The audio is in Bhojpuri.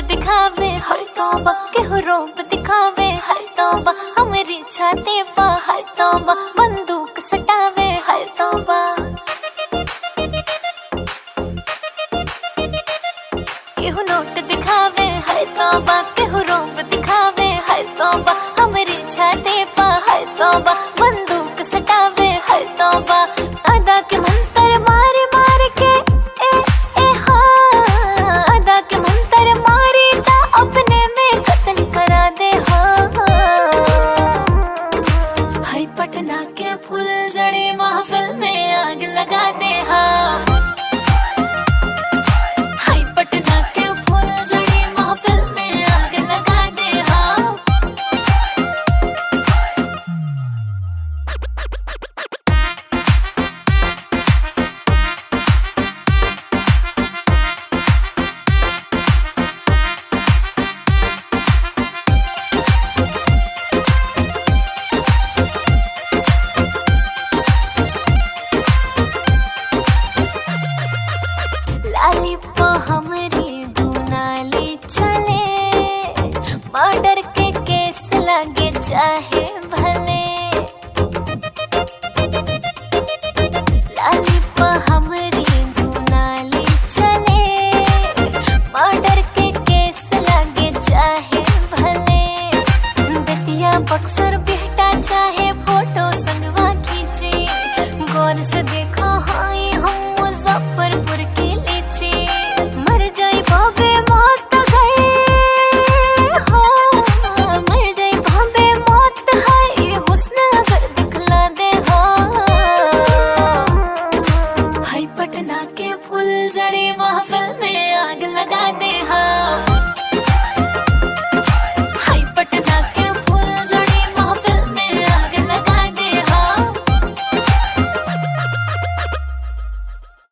दिखावे हाय तौबा, केहू रोब दिखावे हाय तौबा, हमारी छाती पा हाय तौबा, बंदूक सटावे हाय तौबा। केहू नोट दिखावे हाय तौबा, केहू रोब दिखावे हाय तौबा, हमारी छाती पा हाय तौबा, बंदूक सटावे हाय तौबा। अदा के मंतर मारे मार के अदा के मंतर मारी ता अपने में कत्ल करा दे हाय पटना के फूल जड़ी महफिल में आग लगा दे हाय पटना के फूल जड़ी महफिल में आग लगा दे लाली पो हमरी दुनाली चले, मर्डर के केस लगे चाहे भले। लाली पो हमरी दुनाली चले, मर्डर के केस लगे चाहे भले। बेतिया बक्सर बिहटा चाहे फोटो संगवा खींचे, गौर से देखो हाय हम मुजफ्फरपुर की लीची। मर जाई बाबे मौत गए हो, मर जाई बाबे मौत है, हुस्न अगर दिखला दे हो हाय पटना के फूल जड़ी महफिल में